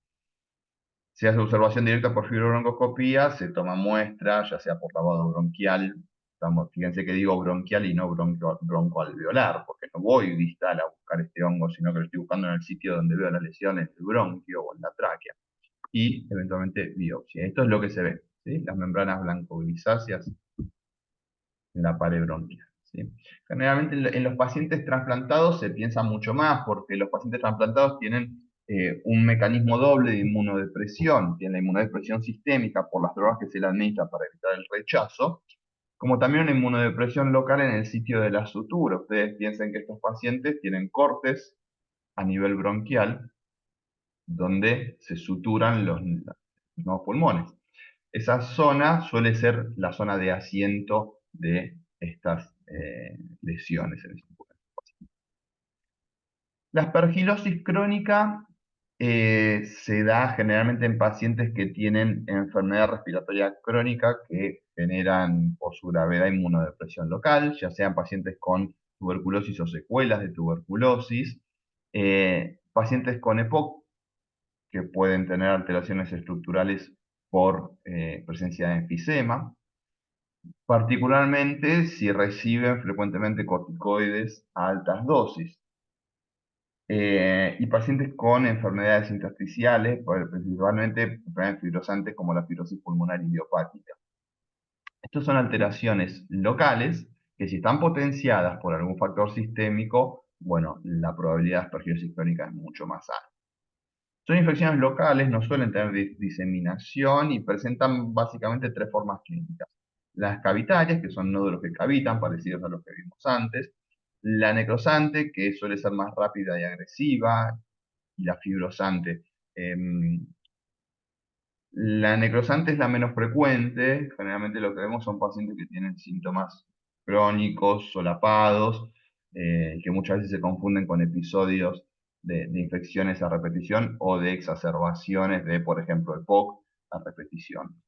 Se hace observación directa por fibrobroncoscopía, se toma muestra, ya sea por lavado bronquial. Fíjense que digo bronquial y no broncoalveolar, porque no voy distal a buscar este hongo, sino que lo estoy buscando en el sitio donde veo las lesiones del bronquio o en la tráquea. Y eventualmente biopsia. Esto es lo que se ve, ¿sí? Las membranas blanco-grisáceas en la pared bronquial, ¿sí? Generalmente en los pacientes trasplantados se piensa mucho más, porque los pacientes trasplantados tienen un mecanismo doble de inmunodepresión. Tienen la inmunodepresión sistémica por las drogas que se le administran para evitar el rechazo, como también una inmunodepresión local en el sitio de la sutura. Ustedes piensen que estos pacientes tienen cortes a nivel bronquial donde se suturan los nuevos pulmones. Esa zona suele ser la zona de asiento de estas lesiones en el pulmón. La aspergilosis crónica se da generalmente en pacientes que tienen enfermedad respiratoria crónica que generan por su gravedad inmunodepresión local, ya sean pacientes con tuberculosis o secuelas de tuberculosis, pacientes con EPOC que pueden tener alteraciones estructurales por presencia de enfisema, particularmente si reciben frecuentemente corticoides a altas dosis. Y pacientes con enfermedades intersticiales, principalmente enfermedades fibrosantes como la fibrosis pulmonar idiopática. Estas son alteraciones locales que si están potenciadas por algún factor sistémico, bueno, la probabilidad de aspergillosis crónica es mucho más alta. Son infecciones locales, no suelen tener diseminación y presentan básicamente tres formas clínicas. Las cavitarias, que son nódulos que cavitan, parecidos a los que vimos antes. La necrosante, que suele ser más rápida y agresiva. Y la fibrosante. La necrosante es la menos frecuente. Generalmente lo que vemos son pacientes que tienen síntomas crónicos, solapados, que muchas veces se confunden con episodios de infecciones a repetición o de exacerbaciones de, por ejemplo, EPOC a repetición.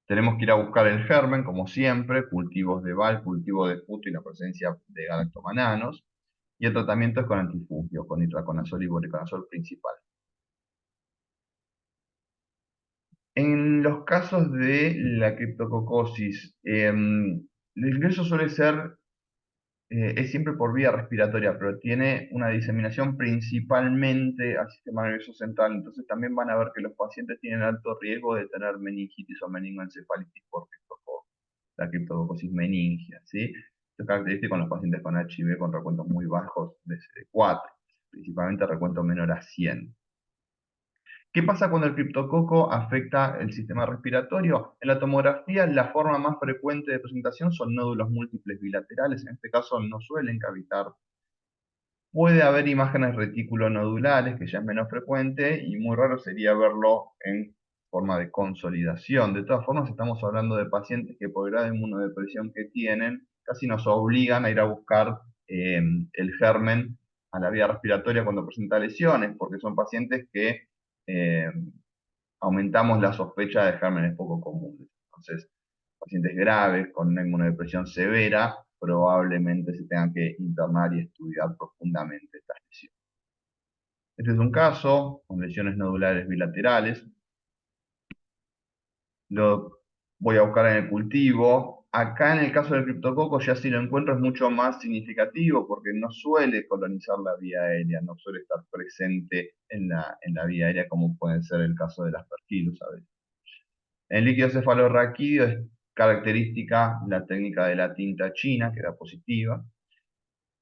Tenemos que ir a buscar el germen, como siempre, cultivos de VAL, cultivo de esputo y la presencia de galactomananos. Y el tratamiento es con antifungio, con itraconazol y voriconazol principal. En los casos de la criptococosis, el ingreso suele ser, es siempre por vía respiratoria, pero tiene una diseminación principalmente al sistema nervioso central. Entonces también van a ver que los pacientes tienen alto riesgo de tener meningitis o meningoencefalitis por criptococosis, la criptococosis meningia, ¿sí? Esto es característico en los pacientes con HIV con recuentos muy bajos de CD4, principalmente recuento menor a 100. ¿Qué pasa cuando el criptococo afecta el sistema respiratorio? En la tomografía, la forma más frecuente de presentación son nódulos múltiples bilaterales. En este caso no suelen cavitar. Puede haber imágenes reticulonodulares, que ya es menos frecuente, y muy raro sería verlo en forma de consolidación. De todas formas, estamos hablando de pacientes que por grado de inmunodepresión que tienen, casi nos obligan a ir a buscar el germen a la vía respiratoria cuando presenta lesiones, porque son pacientes que eh, aumentamos la sospecha de gérmenes poco comunes. Entonces, pacientes graves con una inmunodepresión severa probablemente se tengan que internar y estudiar profundamente estas lesiones. Este es un caso con lesiones nodulares bilaterales. Lo voy a buscar en el cultivo. Acá en el caso del criptococo ya si lo encuentro es mucho más significativo porque no suele colonizar la vía aérea, no suele estar presente en la vía aérea como puede ser el caso de las aspergillus a veces. En líquido cefalorraquídeo es característica la técnica de la tinta china, que da positiva,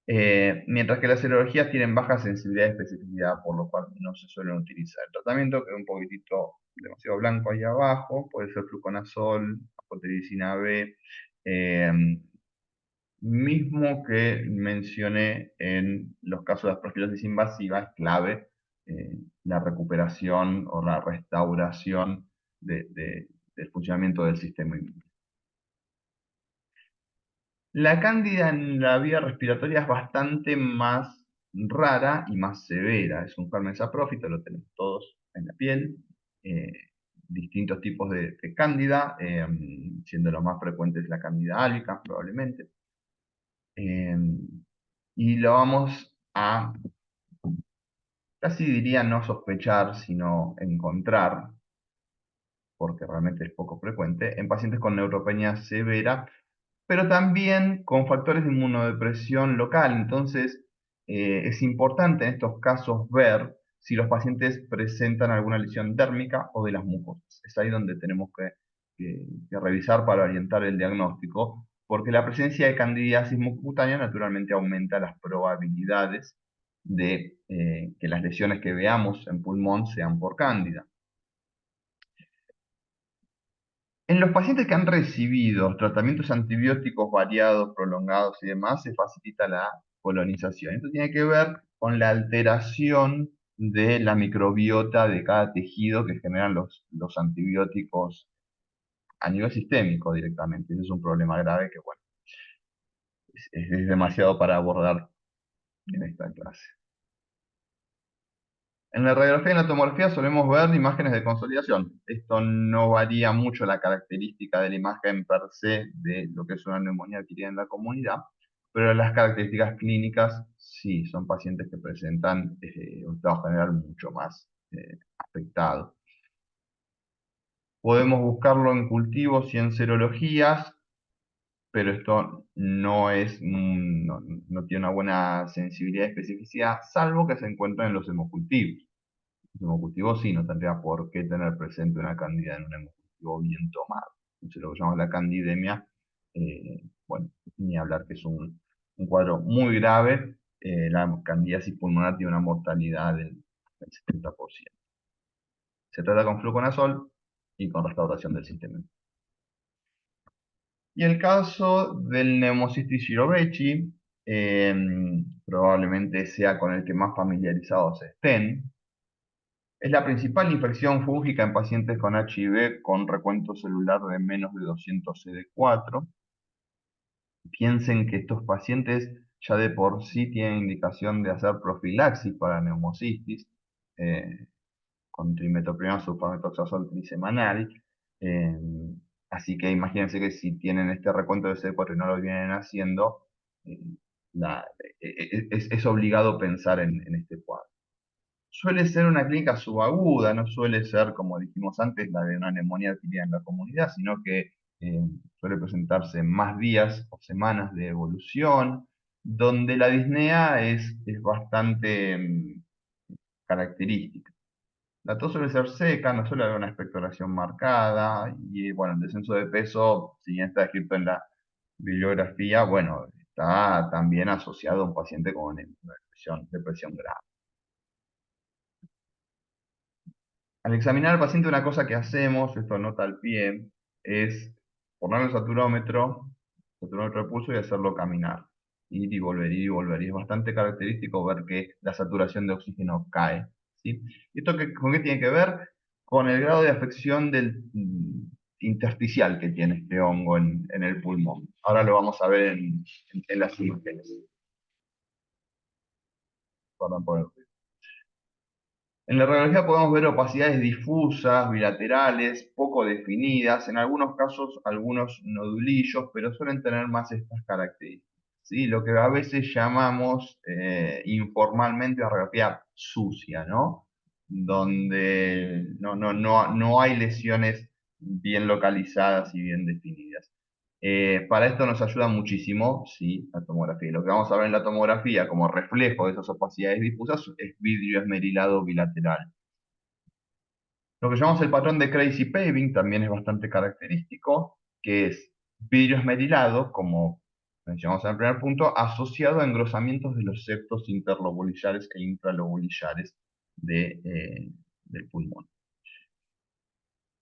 mientras que las serologías tienen baja sensibilidad y especificidad, por lo cual no se suelen utilizar. El tratamiento queda un poquitito demasiado blanco ahí abajo, puede ser fluconazol, apotericina B, eh, mismo que mencioné en los casos de aspergilosis invasiva, es clave la recuperación o la restauración del funcionamiento del sistema inmune. La cándida en la vía respiratoria es bastante más rara y más severa. Es un germen saprófito, lo tenemos todos en la piel. eh, Distintos tipos de cándida, siendo lo más frecuente es la cándida albicans probablemente. Eh, y lo vamos a, casi diría no sospechar, sino encontrar, porque realmente es poco frecuente, en pacientes con neutropenia severa, pero también con factores de inmunodepresión local. Entonces, es importante en estos casos ver si los pacientes presentan alguna lesión dérmica o de las mucosas. Es ahí donde tenemos que revisar para orientar el diagnóstico, porque la presencia de candidiasis mucocutánea naturalmente aumenta las probabilidades de que las lesiones que veamos en pulmón sean por cándida. En los pacientes que han recibido tratamientos antibióticos variados, prolongados y demás, se facilita la colonización. Esto tiene que ver con la alteración de la microbiota de cada tejido que generan los antibióticos a nivel sistémico directamente. Ese es un problema grave que, bueno, es demasiado para abordar en esta clase. En la radiografía y en la tomografía solemos ver imágenes de consolidación. Esto no varía mucho la característica de la imagen per se de lo que es una neumonía adquirida en la comunidad, pero las características clínicas sí, son pacientes que presentan un estado general mucho más afectado. Podemos buscarlo en cultivos y en serologías, pero esto no tiene una buena sensibilidad y especificidad, salvo que se encuentre en los hemocultivos. El hemocultivo sí, no tendría por qué tener presente una candida en un hemocultivo bien tomado. Entonces, lo que llamamos la candidemia, bueno, ni hablar que es un cuadro muy grave. La candidiasis pulmonar tiene una mortalidad del 70%. Se trata con fluconazol y con restauración del sistema. Y el caso del Pneumocystis jirovecii, probablemente sea con el que más familiarizados estén. Es la principal infección fúngica en pacientes con HIV con recuento celular de menos de 200 CD4. Piensen que estos pacientes ya de por sí tienen indicación de hacer profilaxis para neumocistis, eh, con trimetoprima sulfamethoxazol trisemanal. eh, Así que imagínense que si tienen este recuento de CD4 y no lo vienen haciendo, eh, la- es obligado pensar en este cuadro. Suele ser una clínica subaguda, no suele ser, como dijimos antes, la de una neumonía adquirida en la comunidad, sino que suele presentarse más días o semanas de evolución, donde la disnea es bastante característica. La tos suele ser seca, no suele haber una expectoración marcada, y bueno, el descenso de peso, si bien está descrito en la bibliografía, bueno, está también asociado a un paciente con una depresión grave. Al examinar al paciente, una cosa que hacemos, esto nota al pie, es ponerle el saturómetro de pulso y hacerlo caminar. Ir y volver, ir y volver. Y es bastante característico ver que la saturación de oxígeno cae. ¿Sí? ¿Esto con qué tiene que ver? Con el grado de afección del intersticial que tiene este hongo en el pulmón. Ahora lo vamos a ver en las imágenes. Perdón por el ruido. En la radiología podemos ver opacidades difusas, bilaterales, poco definidas, en algunos casos algunos nodulillos, pero suelen tener más estas características. ¿Sí? Lo que a veces llamamos informalmente una radiografía sucia, ¿no? Donde no hay lesiones bien localizadas y bien definidas. Para esto nos ayuda muchísimo, sí, la tomografía. Lo que vamos a ver en la tomografía como reflejo de esas opacidades difusas es vidrio esmerilado bilateral. Lo que llamamos el patrón de Crazy Paving también es bastante característico, que es vidrio esmerilado, como mencionamos en el primer punto, asociado a engrosamientos de los septos interlobulares e intralobulares del pulmón.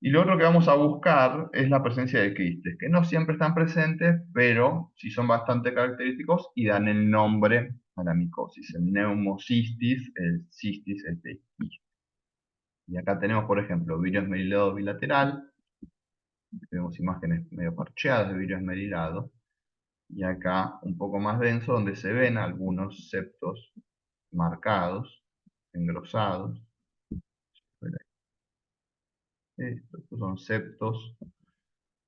Y lo otro que vamos a buscar es la presencia de quistes, que no siempre están presentes, pero sí son bastante característicos y dan el nombre a la micosis. El neumocistis, el cistis es de quiste. Y acá tenemos, por ejemplo, vidrio esmerilado bilateral. Tenemos imágenes medio parcheadas de vidrio esmerilado. Y acá un poco más denso, donde se ven algunos septos marcados, engrosados. Estos son septos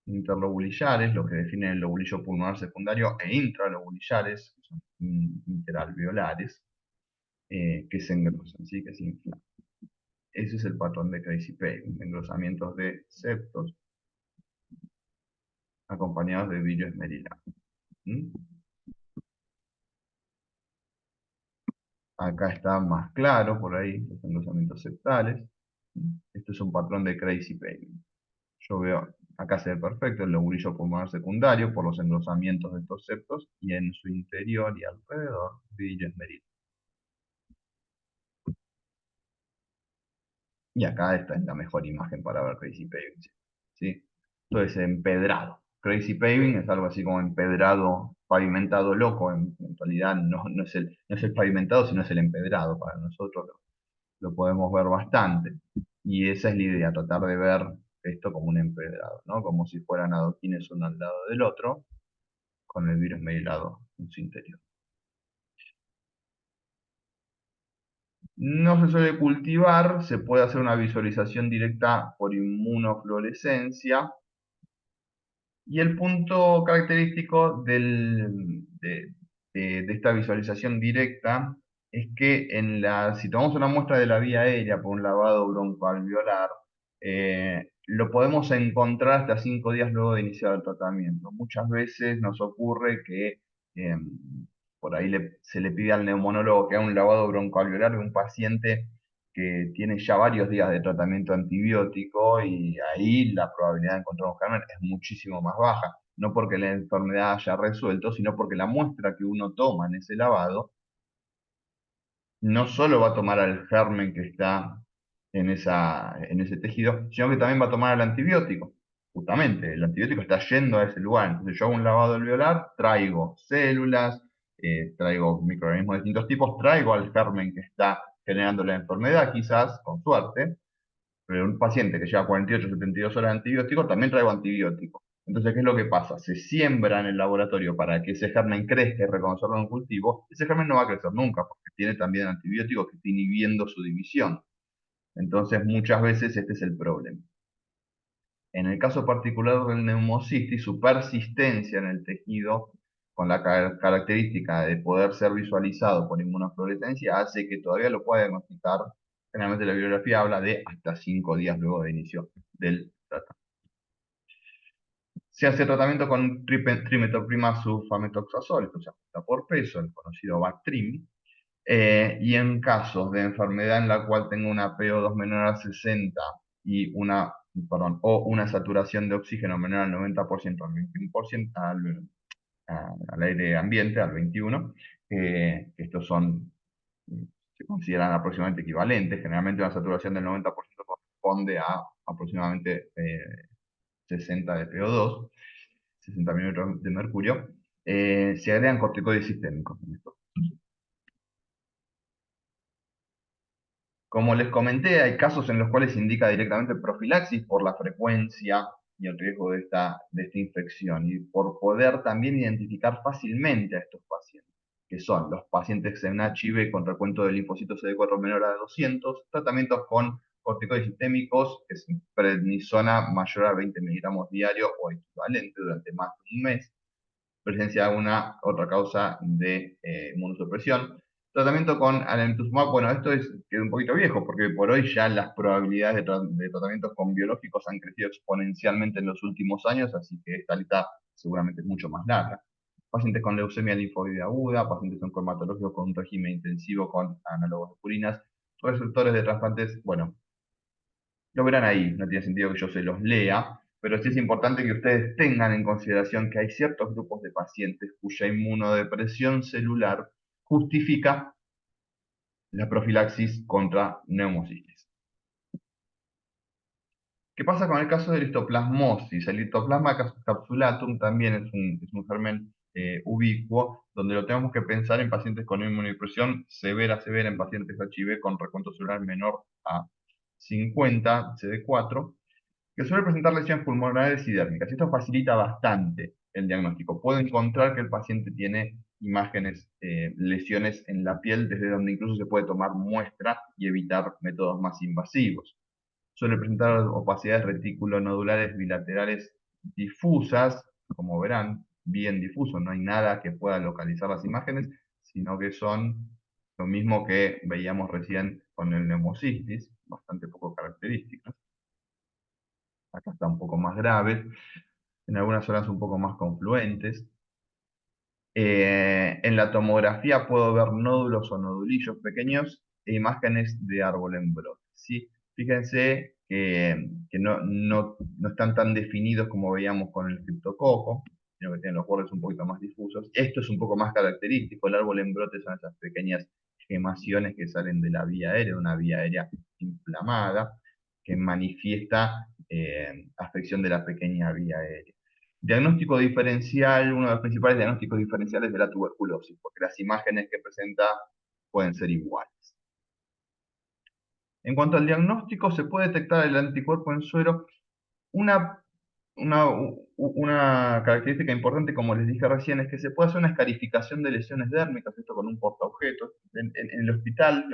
interlobulillares, lo que definen el lobulillo pulmonar secundario, e intralobulillares, que son interalveolares, que se engrosan, ¿sí? Que se inflaman. Ese es el patrón de Crazy Paving, engrosamientos de septos acompañados de vidrio esmerilado. ¿Mm? Acá está más claro, por ahí, los engrosamientos septales. ¿Mm? Este es un patrón de Crazy Paving. Yo veo, acá se ve perfecto el lobulillo pulmonar secundario por los engrosamientos de estos septos y en su interior y alrededor vidrio esmerilado. Y acá esta es la mejor imagen para ver Crazy Paving, ¿sí? Esto es empedrado. Crazy paving es algo así como empedrado, pavimentado loco. En realidad no es el pavimentado, sino es el empedrado. Para nosotros lo podemos ver bastante. Y esa es la idea, tratar de ver esto como un empedrado, ¿no? Como si fueran adoquines uno al lado del otro, con el virus medio en su interior. No se suele cultivar, se puede hacer una visualización directa por inmunofluorescencia. Y el punto característico de esta visualización directa es que si tomamos una muestra de la vía aérea por un lavado broncoalveolar, lo podemos encontrar hasta 5 días luego de iniciar el tratamiento. Muchas veces nos ocurre que eh, por ahí se le pide al neumonólogo que haga un lavado broncoalveolar de un paciente que tiene ya varios días de tratamiento antibiótico y ahí la probabilidad de encontrar un germen es muchísimo más baja. No porque la enfermedad haya resuelto, sino porque la muestra que uno toma en ese lavado no solo va a tomar al germen que está en ese tejido, sino que también va a tomar al antibiótico. Justamente, el antibiótico está yendo a ese lugar. Entonces yo hago un lavado alveolar, traigo células, traigo microorganismos de distintos tipos, traigo al germen que está generando la enfermedad, quizás, con suerte, pero un paciente que lleva 48 o 72 horas de antibiótico, también traigo antibiótico. Entonces, ¿qué es lo que pasa? Se siembra en el laboratorio para que ese germen crezca y reconocerlo en un cultivo. Ese germen no va a crecer nunca, porque tiene también antibióticos que están inhibiendo su división. Entonces, muchas veces este es el problema. En el caso particular del neumocistis, su persistencia en el tejido, con la característica de poder ser visualizado por inmunofluorescencia, hace que todavía lo pueda diagnosticar. Generalmente la bibliografía habla de hasta 5 días luego de inicio del tratamiento. Se hace tratamiento con trimetoprima sulfametoxazol, esto se ajusta por peso, el conocido Bactrim. Y en casos de enfermedad en la cual tengo una PO2 menor a 60 o una saturación de oxígeno menor al 90%, al 21%, al aire ambiente, al 21%, estos se consideran aproximadamente equivalentes. Generalmente una saturación del 90% corresponde a aproximadamente 60 de PO2, 60 mililitros de mercurio. Se agregan corticoides sistémicos en esto. Como les comenté, hay casos en los cuales se indica directamente profilaxis por la frecuencia y el riesgo de esta infección y por poder también identificar fácilmente a estos pacientes, que son los pacientes en HIV con recuento de linfocitos CD4 menor a 200, tratamientos con corticoides sistémicos, que es prednisona mayor a 20 miligramos diario o equivalente durante más de un mes, presencia de alguna otra causa de inmunosupresión. Tratamiento con alemtuzumab, bueno, esto queda un poquito viejo, porque por hoy ya las probabilidades de tratamientos con biológicos han crecido exponencialmente en los últimos años, así que esta lista seguramente es mucho más larga. Pacientes con leucemia linfoide aguda, pacientes oncohematológicos con un régimen intensivo con análogos de purinas, receptores de trasplantes, bueno, lo verán ahí, no tiene sentido que yo se los lea, pero sí es importante que ustedes tengan en consideración que hay ciertos grupos de pacientes cuya inmunodepresión celular justifica la profilaxis contra neumocistis. ¿Qué pasa con el caso de listoplasmosis? El listoplasma capsulatum también es un germen ubicuo, donde lo tenemos que pensar en pacientes con inmunodepresión severa, en pacientes HIV con recuento celular menor a 50 CD4, que suele presentar lesiones pulmonares y dérmicas. Esto facilita bastante el diagnóstico. Puedo encontrar que el paciente tiene imágenes, lesiones en la piel, desde donde incluso se puede tomar muestra y evitar métodos más invasivos. Suele presentar opacidades reticulonodulares bilaterales difusas, como verán, bien difuso, no hay nada que pueda localizar las imágenes, sino que son lo mismo que veíamos recién con el neumocistis, bastante poco características. Acá está un poco más grave, en algunas zonas un poco más confluentes. En la tomografía puedo ver nódulos o nodulillos pequeños e imágenes de árbol en brote, ¿sí? Fíjense que no están tan definidos como veíamos con el criptococo, sino que tienen los bordes un poquito más difusos. Esto es un poco más característico. El árbol en brote son esas pequeñas gemaciones que salen de la vía aérea, una vía aérea inflamada, que manifiesta afección de la pequeña vía aérea. Diagnóstico diferencial, uno de los principales diagnósticos diferenciales de la tuberculosis, porque las imágenes que presenta pueden ser iguales. En cuanto al diagnóstico, se puede detectar el anticuerpo en suero. Una, una característica importante, como les dije recién, es que se puede hacer una escarificación de lesiones dérmicas, esto con un portaobjetos. En el Hospital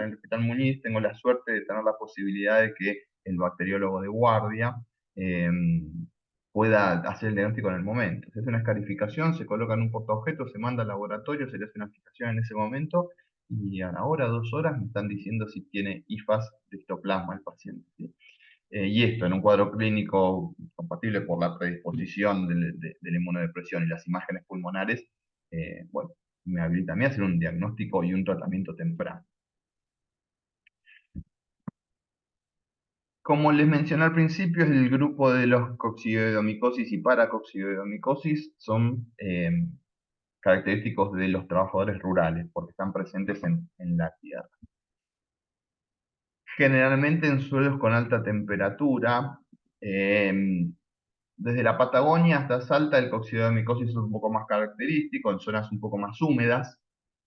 Muñiz, tengo la suerte de tener la posibilidad de que el bacteriólogo de guardia eh, pueda hacer el diagnóstico en el momento. Se hace una escarificación, se coloca en un portaobjetos, se manda al laboratorio, se le hace una fijación en ese momento, y a la hora, 2 horas, me están diciendo si tiene IFAS de histoplasma el paciente, ¿sí? Y esto en un cuadro clínico compatible por la predisposición de la inmunodepresión y las imágenes pulmonares, bueno, me habilita a mí a hacer un diagnóstico y un tratamiento temprano. Como les mencioné al principio, el grupo de los coccidioidomicosis y paracoccidioidomicosis son característicos de los trabajadores rurales, porque están presentes en la tierra. Generalmente en suelos con alta temperatura, desde la Patagonia hasta Salta, el coccidioidomicosis es un poco más característico, en zonas un poco más húmedas,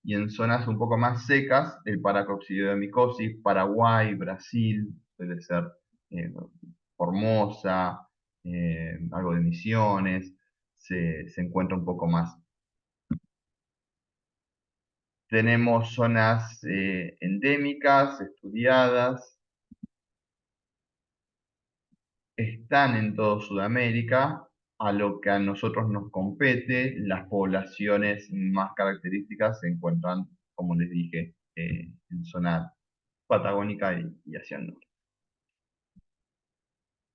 y en zonas un poco más secas, el paracoccidioidomicosis, Paraguay, Brasil, suele ser eh, Formosa, algo de Misiones, se encuentra un poco más. Tenemos zonas endémicas, estudiadas, están en toda Sudamérica, a lo que a nosotros nos compete. Las poblaciones más características se encuentran, como les dije, en zona patagónica y hacia el norte.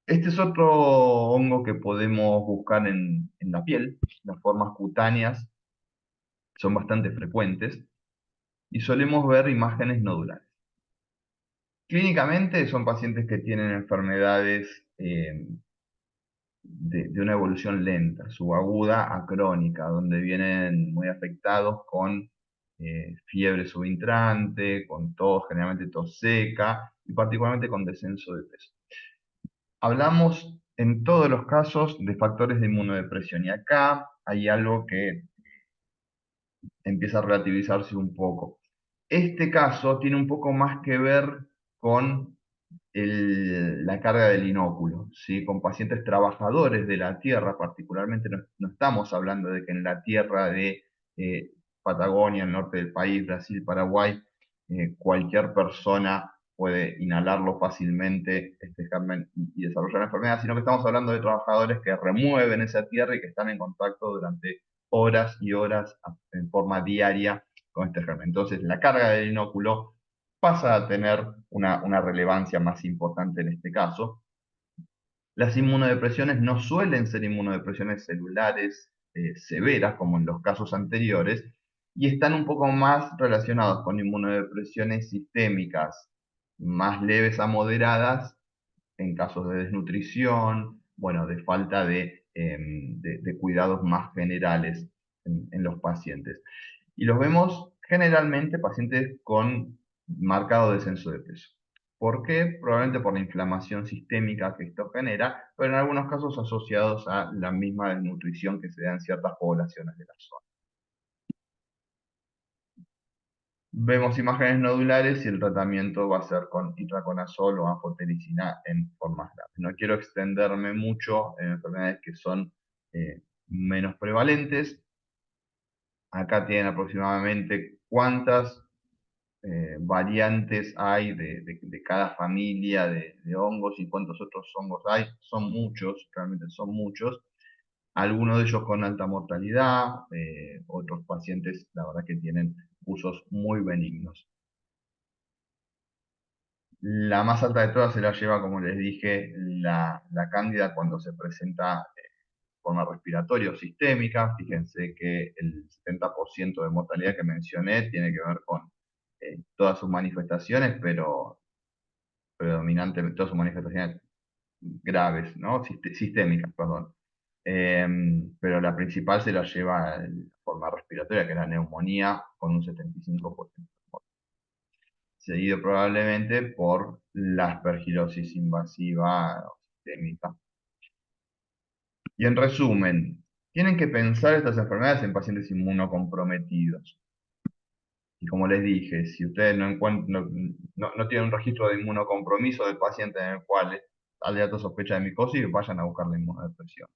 Este es otro hongo que podemos buscar en la piel. Las formas cutáneas son bastante frecuentes y solemos ver imágenes nodulares. Clínicamente son pacientes que tienen enfermedades de una evolución lenta, subaguda a crónica, donde vienen muy afectados con fiebre subintrante, con tos, generalmente tos seca, y particularmente con descenso de peso. Hablamos en todos los casos de factores de inmunodepresión, y acá hay algo que empieza a relativizarse un poco. Este caso tiene un poco más que ver con la carga del inóculo, ¿sí? Con pacientes trabajadores de la tierra, particularmente no estamos hablando de que en la tierra de Patagonia, el norte del país, Brasil, Paraguay, cualquier persona puede inhalarlo fácilmente, este germen, y desarrollar la enfermedad, sino que estamos hablando de trabajadores que remueven esa tierra y que están en contacto durante horas y horas en forma diaria con este germen. Entonces, la carga del inóculo pasa a tener una relevancia más importante en este caso. Las inmunodepresiones no suelen ser inmunodepresiones celulares severas, como en los casos anteriores, y están un poco más relacionados con inmunodepresiones sistémicas más leves a moderadas en casos de desnutrición, bueno, de falta de cuidados más generales en los pacientes. Y los vemos generalmente pacientes con marcado descenso de peso. ¿Por qué? Probablemente por la inflamación sistémica que esto genera, pero en algunos casos asociados a la misma desnutrición que se da en ciertas poblaciones de la zona. Vemos imágenes nodulares y el tratamiento va a ser con itraconazol o anfotericina en formas graves. No quiero extenderme mucho en enfermedades que son menos prevalentes. Acá tienen aproximadamente cuántas variantes hay de cada familia de hongos y cuántos otros hongos hay. Son muchos, realmente son muchos. Algunos de ellos con alta mortalidad, otros pacientes, la verdad que tienen usos muy benignos. La más alta de todas se la lleva, como les dije, la cándida cuando se presenta de forma respiratoria o sistémica. Fíjense que el 70% de mortalidad que mencioné tiene que ver con todas sus manifestaciones, pero predominantemente todas sus manifestaciones graves, ¿no? Sistémicas, perdón. Pero la principal se la lleva la forma respiratoria, que es la neumonía, con un 75%. Seguido probablemente por la aspergilosis invasiva sistémica. Y en resumen, tienen que pensar estas enfermedades en pacientes inmunocomprometidos. Y como les dije, si ustedes no tienen un registro de inmunocompromiso del paciente en el cual hay alta sospecha de micosis, vayan a buscar la inmunodepresión.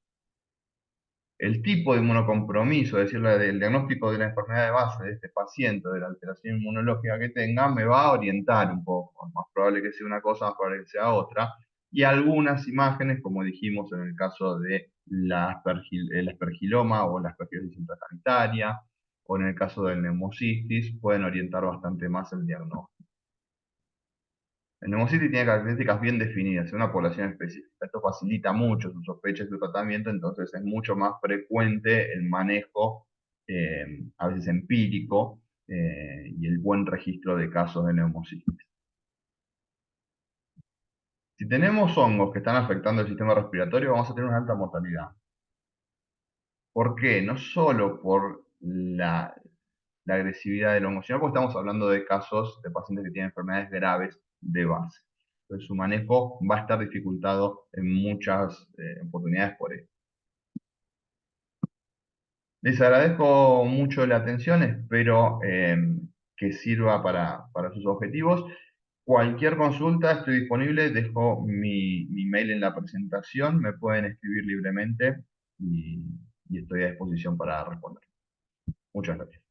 El tipo de inmunocompromiso, es decir, el diagnóstico de la enfermedad de base de este paciente, de la alteración inmunológica que tenga, me va a orientar un poco. Es más probable que sea una cosa, más probable que sea otra. Y algunas imágenes, como dijimos en el caso de el aspergiloma o la aspergillosis intrasanitaria, o en el caso del neumocistis, pueden orientar bastante más el diagnóstico. El neumocitis tiene características bien definidas en una población específica. Esto facilita mucho su sospecha y su tratamiento, entonces es mucho más frecuente el manejo, a veces empírico, y el buen registro de casos de neumocitis. Si tenemos hongos que están afectando el sistema respiratorio, vamos a tener una alta mortalidad. ¿Por qué? No solo por la agresividad del hongo, sino porque estamos hablando de casos de pacientes que tienen enfermedades graves de base. Entonces su manejo va a estar dificultado en muchas oportunidades por eso. Les agradezco mucho la atención, espero que sirva para sus objetivos. Cualquier consulta estoy disponible, dejo mi mail en la presentación, me pueden escribir libremente y estoy a disposición para responder. Muchas gracias.